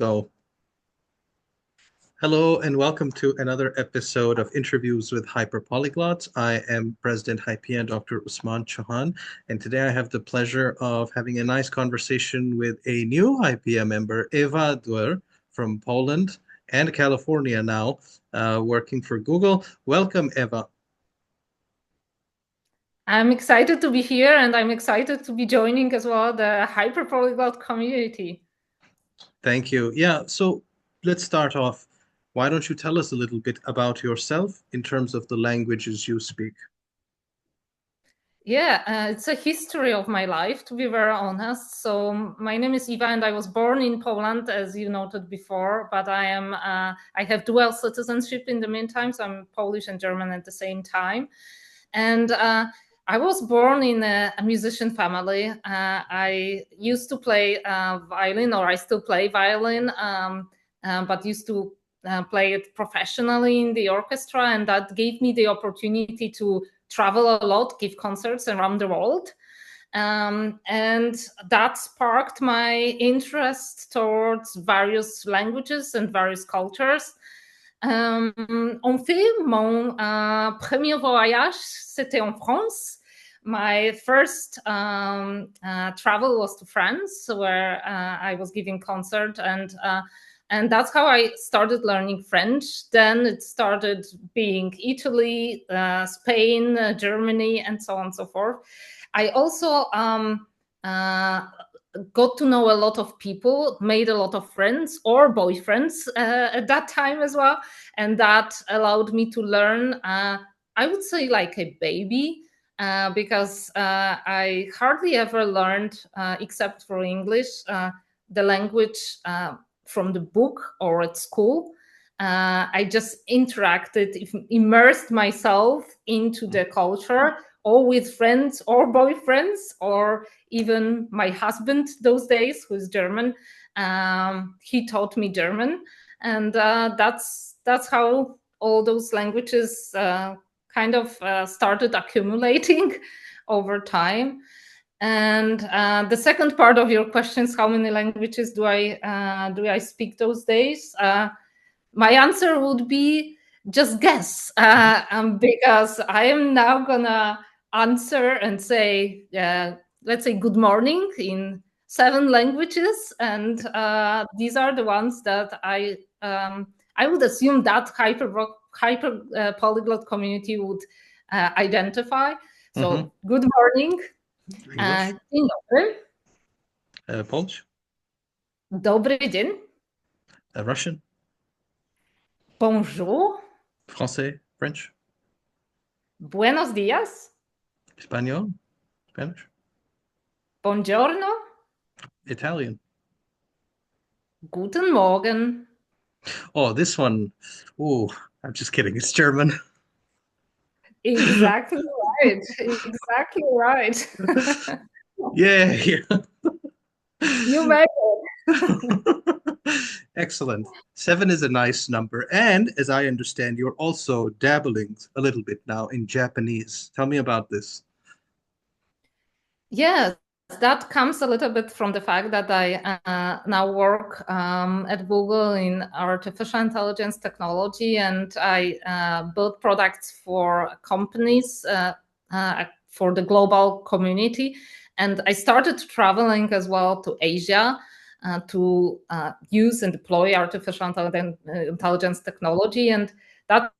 Go. Hello and welcome to another episode of Interviews with Hyperpolyglots. I am President HYPIA Dr. Usman Chohan, and today I have the pleasure of having a nice conversation with a new HYPIA member, Ewa Duerr from Poland and California now, working for Google. Welcome, Ewa. I'm excited to be here, and I'm excited to be joining as well the Hyperpolyglot community. Thank you. Yeah, so let's start off. Why don't you tell us a little bit about yourself in terms of the languages you speak? Yeah, it's a history of my life, to be very honest. So my name is Ewa, and I was born in Poland, as you noted before. But I have dual citizenship in the meantime, so I'm Polish and German at the same time. And I was born in a musician family. I used to play violin, or I still play violin, but used to play it professionally in the orchestra, and that gave me the opportunity to travel a lot, give concerts around the world. And that sparked my interest towards various languages and various cultures. En fait, mon premier voyage, c'était en France. My first travel was to France, where I was giving concert, and that's how I started learning French. Then it started being Italy, Spain, Germany, and so on and so forth. I also got to know a lot of people, made a lot of friends or boyfriends at that time as well. And that allowed me to learn, I would say, like a baby, because I hardly ever learned, except for English, the language from the book or at school. I just interacted, immersed myself into the culture, or with friends or boyfriends, or even my husband those days, who's German. He taught me German, and that's how all those languages kind of started accumulating over time. And the second part of your question is, how many languages do I speak those days? My answer would be just guess, because I am now gonna answer and say, let's say good morning in 7 languages, and these are the ones that I would assume that hyper polyglot community would identify. So good morning. Dzień dobry. Polish? Dobry dzień. Russian? Bonjour. Français? French? Buenos días. Espanol? Spanish? Buongiorno. Italian? Guten Morgen. Oh, this one. Oh, I'm just kidding. It's German. Exactly right. Exactly right. Yeah. You made it. Excellent. 7 is a nice number. And as I understand, you're also dabbling a little bit now in Japanese. Tell me about this. Yes, that comes a little bit from the fact that I now work at Google in artificial intelligence technology, and I build products for companies for the global community. And I started traveling as well to Asia to use and deploy artificial intelligence technology, and that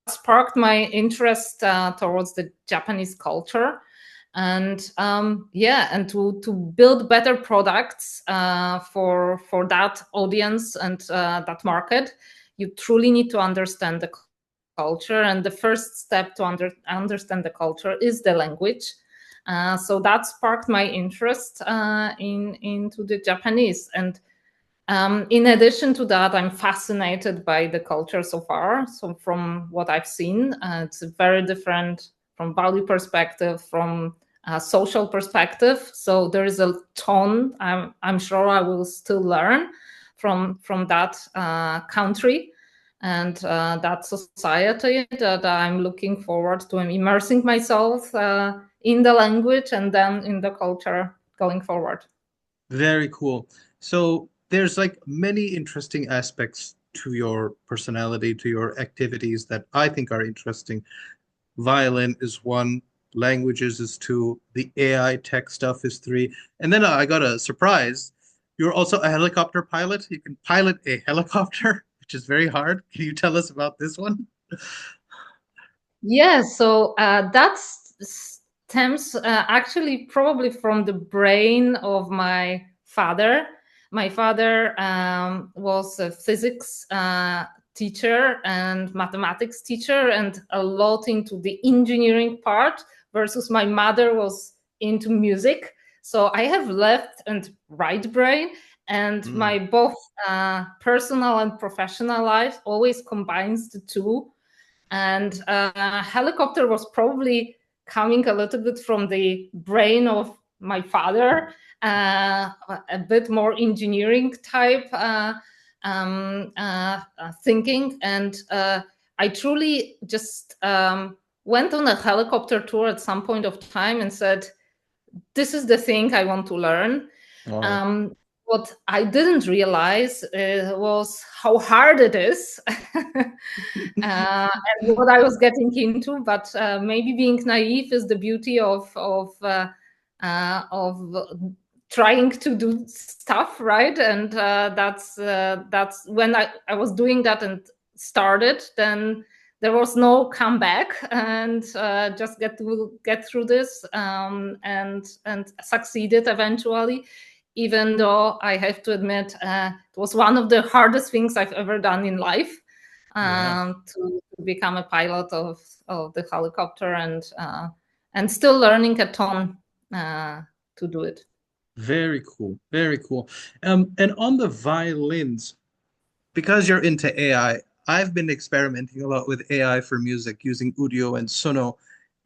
sparked my interest towards the Japanese culture. And and to build better products for that audience and that market, you truly need to understand the culture, and the first step to understand the culture is the language. So that sparked my interest into the Japanese. And in addition to that, I'm fascinated by the culture so far. So from what I've seen, it's very different from value perspective, from a social perspective. So there is a ton. I'm sure I will still learn from that country and that society, that I'm looking forward to immersing myself in the language and then in the culture going forward. Very cool. So there's like many interesting aspects to your personality, to your activities that I think are interesting. Violin is one, languages is two, the AI tech stuff is three. And then I got a surprise. You're also a helicopter pilot. You can pilot a helicopter, which is very hard. Can you tell us about this one? Yeah, so that stems actually probably from the brain of my father. My father was a physics teacher and mathematics teacher, and a lot into the engineering part, versus my mother was into music. So I have left and right brain, and Mm, my both personal and professional life always combines the two. And helicopter was probably coming a little bit from the brain of my father, a bit more engineering type thinking. And I truly just went on a helicopter tour at some point of time and said, this is the thing I want to learn. wow. um, what I didn't realize was how hard it is, and what I was getting into. But maybe being naive is the beauty of trying to do stuff, right? And that's when I was doing that and started. Then there was no comeback, and just get through this, and succeeded eventually. Even though I have to admit, it was one of the hardest things I've ever done in life, Yeah. to become a pilot of the helicopter, and still learning a ton to do it. Very cool. Very cool. And on the violins, because you're into AI, I've been experimenting a lot with AI for music using Udio and Suno.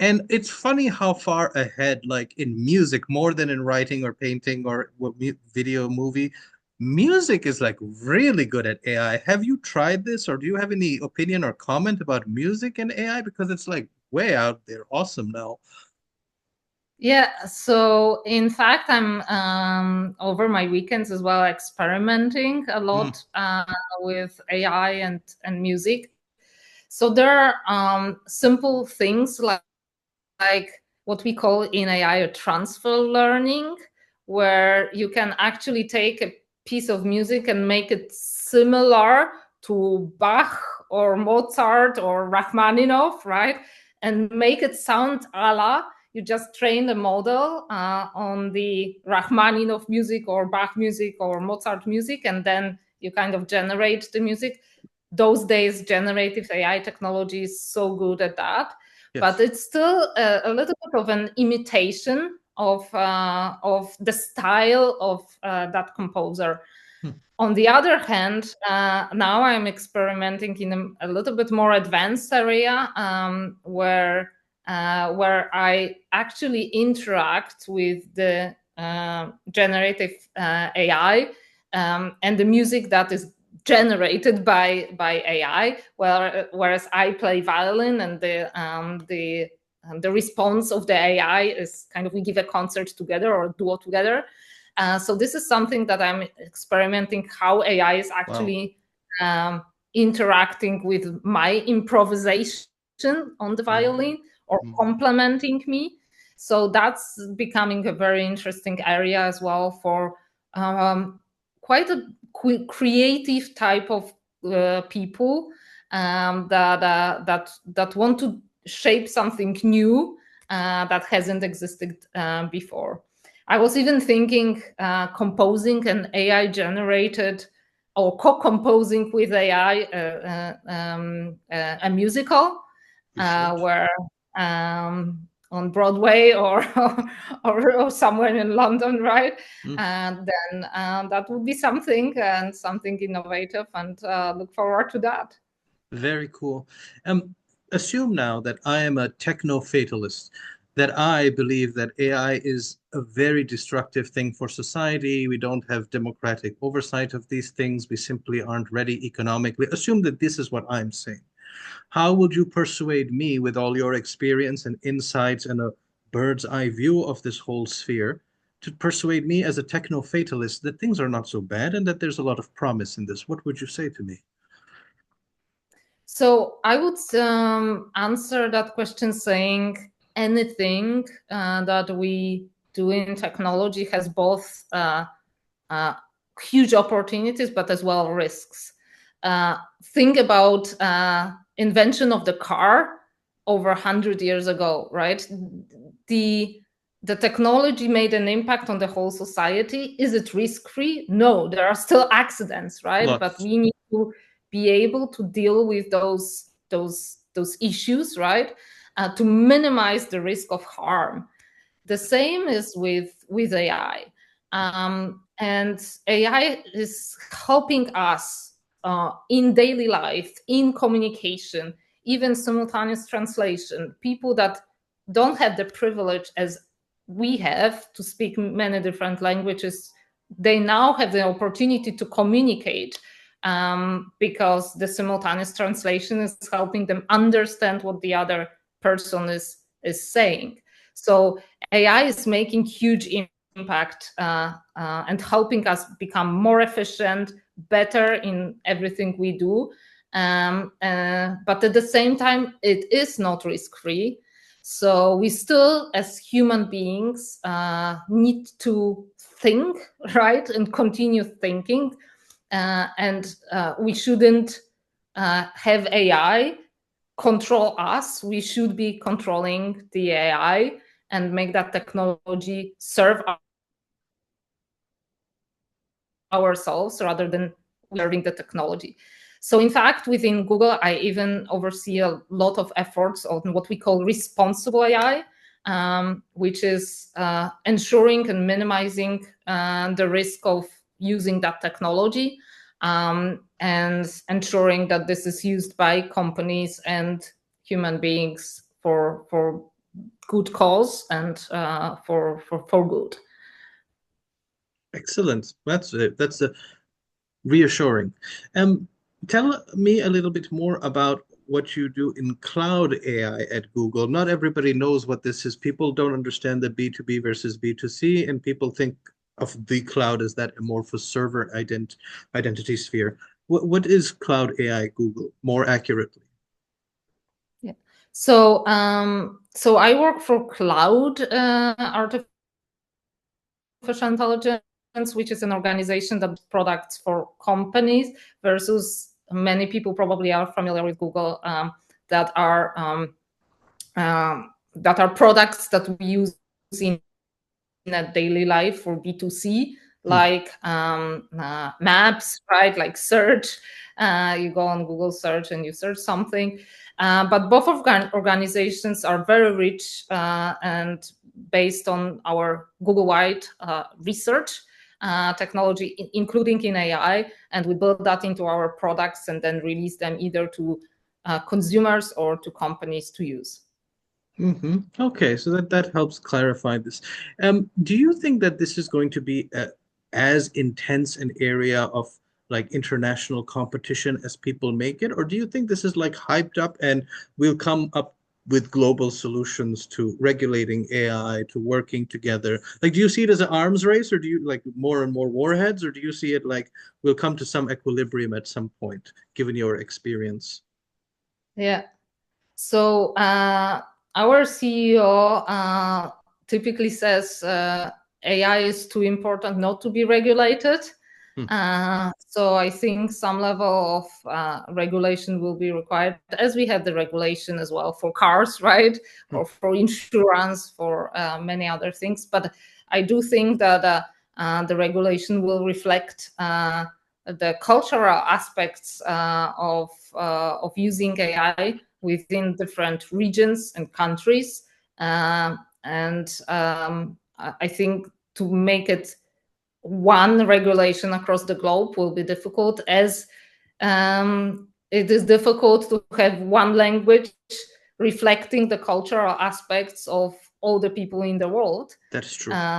And it's funny how far ahead, like in music, more than in writing or painting or video, movie, music is like really good at AI. Have you tried this, or do you have any opinion or comment about music and AI? Because it's like way out there, awesome now. Yeah, so in fact, I'm over my weekends as well experimenting a Mm, lot with AI and music. So there are simple things like what we call in AI a transfer learning, where you can actually take a piece of music and make it similar to Bach or Mozart or Rachmaninoff, right? And make it sound a la. You just train the model on the Rachmaninoff music or Bach music or Mozart music, and then you kind of generate the music. Those days, generative AI technology is so good at that, but yes. it's still a little bit of an imitation of the style of that composer. Hmm. On the other hand, now I'm experimenting in a little bit more advanced area, where I actually interact with the generative AI, and the music that is generated by AI, whereas I play violin, and the response of the AI is kind of, we give a concert together or a duo together. So this is something that I'm experimenting, how AI is Wow. actually um, interacting with my improvisation on the Mm, violin or mm. complementing me. So that's becoming a very interesting area as well for quite a creative type of people, that want to shape something new that hasn't existed before. I was even thinking composing an AI generated or co-composing with AI a musical, You should. where on Broadway or somewhere in London, right? Mm. And then that would be something, and something innovative, and look forward to that. Very cool. Um, Assume now that I am a techno fatalist, that I believe that AI is a very destructive thing for society. We don't have democratic oversight of these things. We simply aren't ready economically. Assume that this is what I'm saying. How would you persuade me, with all your experience and insights and a bird's eye view of this whole sphere, to persuade me as a techno-fatalist that things are not so bad and that there's a lot of promise in this. What would you say to me? So I would answer that question saying anything that we do in technology has both uh, huge opportunities, but as well risks. Think about invention of the car over 100 years ago, right? The technology made an impact on the whole society. Is it risk-free? No, there are still accidents, right? But Lots. we need to be able to deal with those issues, right? To minimize the risk of harm. The same is with AI, and AI is helping us in daily life, in communication, even simultaneous translation. People that don't have the privilege as we have to speak many different languages, they now have the opportunity to communicate because the simultaneous translation is helping them understand what the other person is saying. So AI is making huge impact and helping us become more efficient, better in everything we do. But at the same time, it is not risk-free. So we still, as human beings, need to think, right, and continue thinking. And we shouldn't have AI control us. We should be controlling the AI and make that technology serve ourselves rather than serving the technology. So in fact, within Google, I even oversee a lot of efforts on what we call responsible AI, which is ensuring and minimizing the risk of using that technology, and ensuring that this is used by companies and human beings for good cause and for good. Excellent. That's reassuring. Tell me a little bit more about what you do in cloud AI at Google. Not everybody knows what this is. People don't understand the B2B versus B2C, and people think of the cloud as that amorphous server identity sphere. What is cloud AI at Google more accurately? Yeah. So I work for Cloud Artificial Intelligence, which is an organization that products for companies, versus many people probably are familiar with Google, that are products that we use in a daily life for B2C, Hmm. like maps, right? Like search. You go on Google search and you search something. But both organizations are very rich and based on our Google-wide research technology, including in AI. And we build that into our products and then release them either to consumers or to companies to use. Okay, so that helps clarify this. Do you think that this is going to be as intense an area of like international competition as people make it, or do you think this is like hyped up and we'll come up with global solutions to regulating AI, to working together? Like, do you see it as an arms race, or do you like more and more warheads, or do you see it like we'll come to some equilibrium at some point, given your experience? Yeah. So our CEO typically says AI is too important not to be regulated. Hmm. So I think some level of regulation will be required, as we have the regulation as well for cars, right? Hmm. Or for insurance, for many other things. But I do think that the regulation will reflect the cultural aspects of using AI within different regions and countries. And I think to make it one regulation across the globe will be difficult, as it is difficult to have one language reflecting the cultural aspects of all the people in the world. That's true. Uh,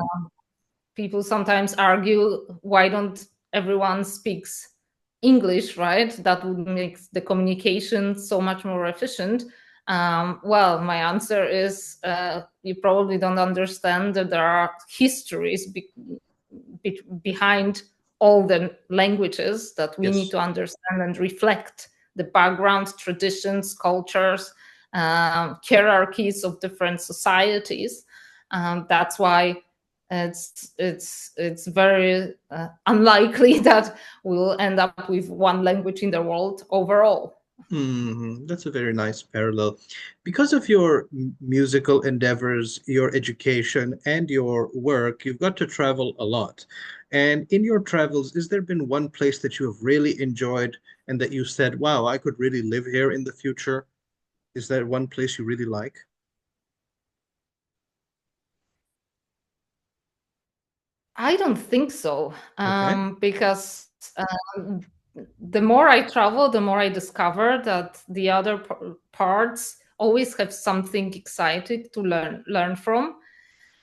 People sometimes argue, why don't everyone speaks English, right? That would make the communication so much more efficient. Well, my answer is you probably don't understand that there are histories behind all the languages that we need Yes. to understand and reflect the background, traditions, cultures, hierarchies of different societies. That's why it's very unlikely that we'll end up with one language in the world overall. That's a very nice parallel. Because of your musical endeavors, your education, and your work, you've got to travel a lot. And in your travels, has there been one place that you have really enjoyed and that you said, wow, I could really live here in the future? Is there one place you really like? I don't think so, Okay. because the more I travel, the more I discover that the other parts always have something exciting to learn from.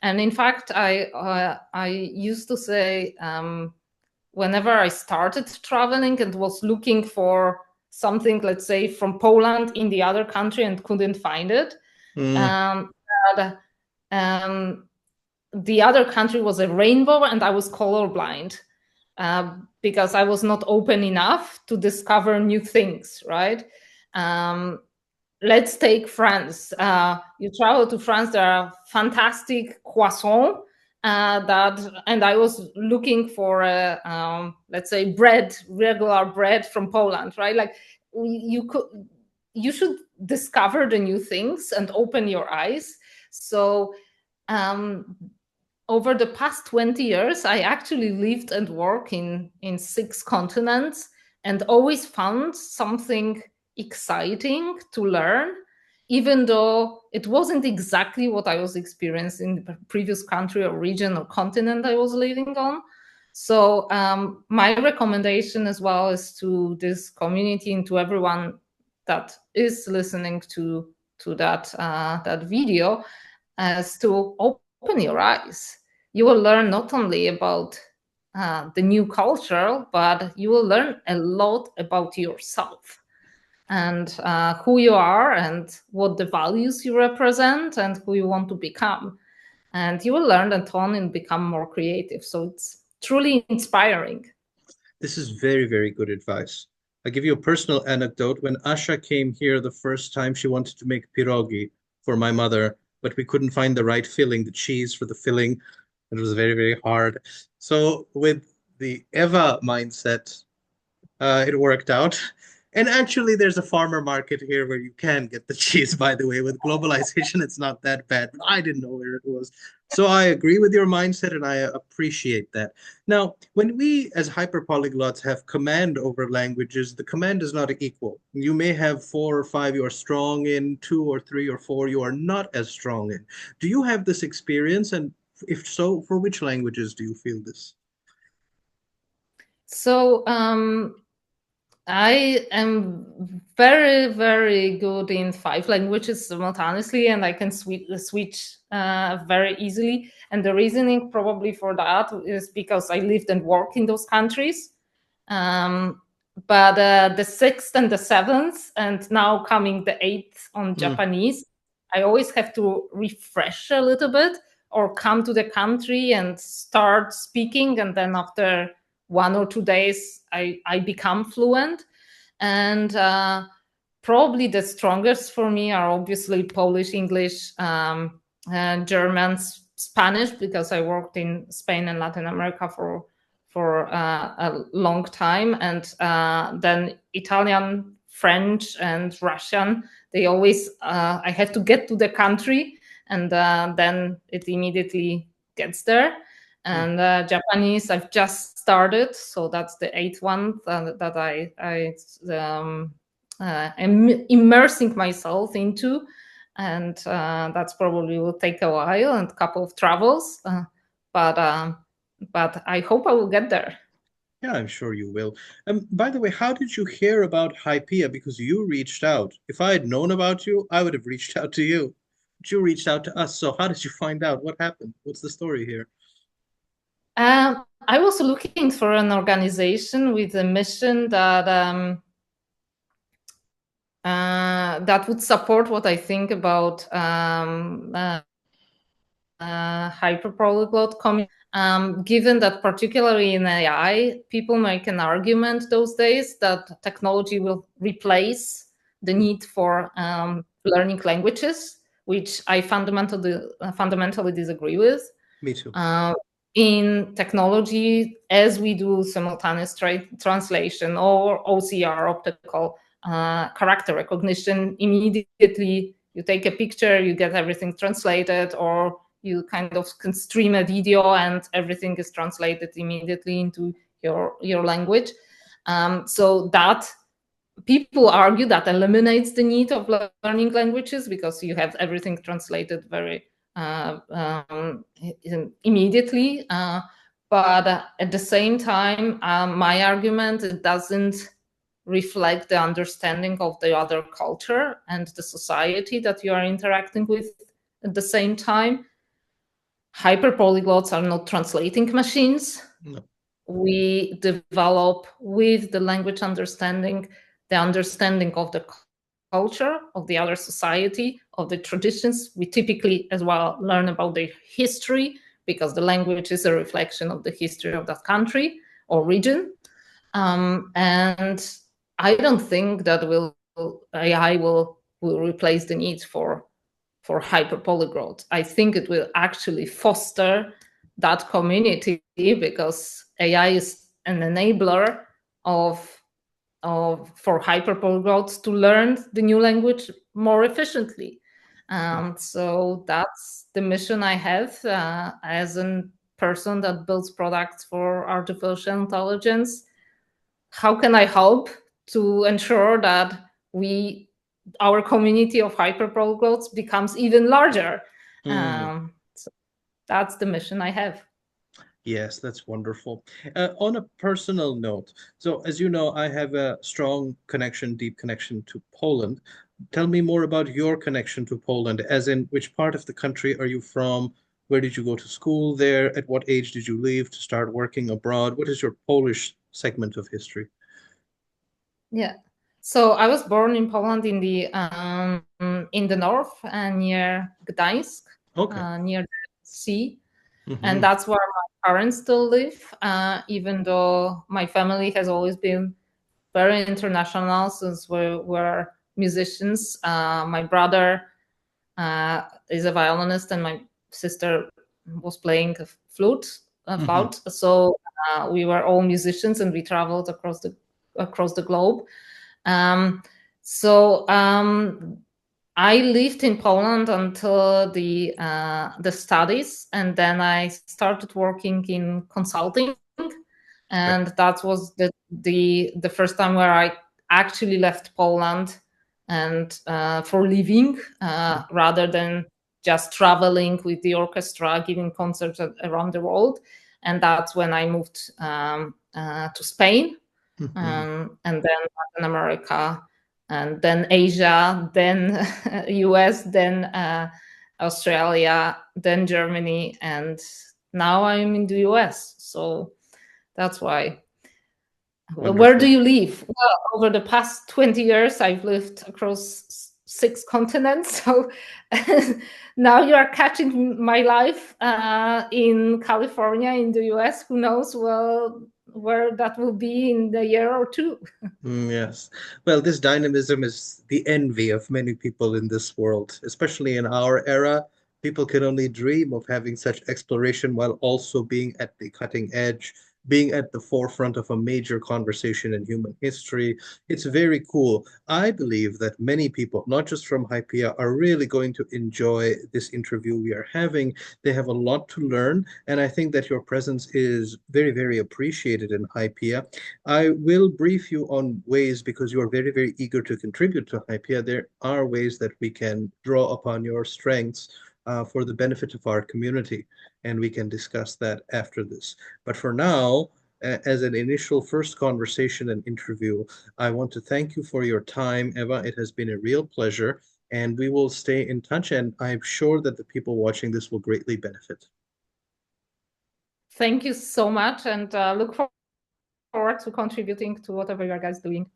And in fact, I used to say, whenever I started traveling and was looking for something, let's say from Poland in the other country and couldn't find it, Mm, um, that, um, the other country was a rainbow and I was colorblind, because I was not open enough to discover new things, right? Um, let's take France. You travel to France, there are fantastic croissants, and I was looking for let's say bread, regular bread from Poland, right? Like you should discover the new things and open your eyes. So um, over the past 20 years, I actually lived and worked in 6 continents and always found something exciting to learn, even though it wasn't exactly what I was experiencing in the previous country or region or continent I was living on. So my recommendation as well is to this community and to everyone that is listening to that video, as to open your eyes. You will learn not only about the new culture, but you will learn a lot about yourself and who you are and what the values you represent and who you want to become. And you will learn and tone and become more creative. So it's truly inspiring. this is very, very good advice. I'll give you a personal anecdote. When Asha came here the first time, she wanted to make pierogi for my mother, but we couldn't find the right filling, the cheese for the filling. It was very, very hard. So with the Eva mindset, it worked out. And actually, there's a farmer market here where you can get the cheese, by the way. With globalization, it's not that bad, but I didn't know where it was. So I agree with your mindset and I appreciate that. Now, when we as hyperpolyglots have command over languages, the command is not equal. You may have 4 or 5 you are strong in, 2 or 3 or 4 you are not as strong in. Do you have this experience? And if so, for which languages do you feel this? So I am very, very good in 5 languages simultaneously, and I can switch very easily. And the reasoning probably for that is because I lived and worked in those countries. Um, but the sixth and the seventh, and now coming the eighth on Hmm. Japanese, I always have to refresh a little bit or come to the country and start speaking. And then after 1 or 2 days, I become fluent. And probably the strongest for me are obviously Polish, English, and German, Spanish, because I worked in Spain and Latin America for a long time, and then Italian, French, and Russian. They always I have to get to the country, and then it immediately gets there. And Japanese, I've just started, so that's the eighth one that I am immersing myself into, and that's probably will take a while and a couple of travels, but but I hope I will get there. Yeah, I'm sure you will. By the way, how did you hear about Hypia? Because you reached out. If I had known about you, I would have reached out to you. But you reached out to us. So how did you find out? What happened? What's the story here? I was looking for an organization with a mission that that would support what I think about hyperpolyglot community. Given that particularly in AI, people make an argument those days that technology will replace the need for learning languages, which I fundamentally disagree with. Me too. In technology, as we do simultaneous translation or OCR, optical character recognition, immediately you take a picture, you get everything translated, or you kind of can stream a video and everything is translated immediately into your language. So that people argue that eliminates the need of learning languages because you have everything translated very immediately. But at the same time, my argument, it doesn't reflect the understanding of the other culture and the society that you are interacting with at the same time. Hyperpolyglots are not translating machines. No. We develop with the language understanding, the understanding of the culture of the other society, of the traditions. We typically as well learn about their history because the language is a reflection of the history of that country or region. And I don't think that AI will replace the need for hyperpolyglot. I think it will actually foster that community because AI is an enabler for hyperpolyglots to learn the new language more efficiently. So that's the mission I have as a person that builds products for artificial intelligence. How can I help to ensure that our community of hyperpolyglots becomes even larger? So that's the mission I have. Yes, that's wonderful. On a personal note, so as you know, I have a strong connection, deep connection to Poland. Tell me more about your connection to Poland, as in which part of the country are you from? Where did you go to school there? At what age did you leave to start working abroad? What is your Polish segment of history? Yeah. So I was born in Poland in the north near Gdańsk, Okay. near the sea. And Hmm. that's where my parents still live, even though my family has always been very international since we were musicians. My brother is a violinist, and my sister was playing a Hmm. flute. So we were all musicians, and we traveled across the globe. Um, so I lived in Poland until the studies, and then I started working in consulting, Okay. and that was the first time where I actually left Poland and for living rather than just traveling with the orchestra, giving concerts around the world. And that's when I moved to Spain, Hmm. and then Latin America, and then Asia, then US, then Australia, then Germany, and now I'm in the US. So that's why. Where do Wonderful. you live? Well, over the past 20 years, I've lived across 6 continents. So now you are catching my life in California, in the US. Who knows, well, where that will be in a year or two. Yes. Well, this dynamism is the envy of many people in this world, especially in our era. People can only dream of having such exploration while also being at the cutting edge, being at the forefront of a major conversation in human history. It's very cool. I believe that many people, not just from Hypia, are really going to enjoy this interview we are having. They have a lot to learn, and I think that your presence is very, very appreciated in Hypia. I will brief you on ways because you are very, very eager to contribute to Hypia. There are ways that we can draw upon your strengths for the benefit of our community, and we can discuss that after this. But for now, as an initial first conversation and interview, I want to thank you for your time, Eva. It has been a real pleasure, and we will stay in touch, and I'm sure that the people watching this will greatly benefit. Thank you so much, and look forward to contributing to whatever you guys doing.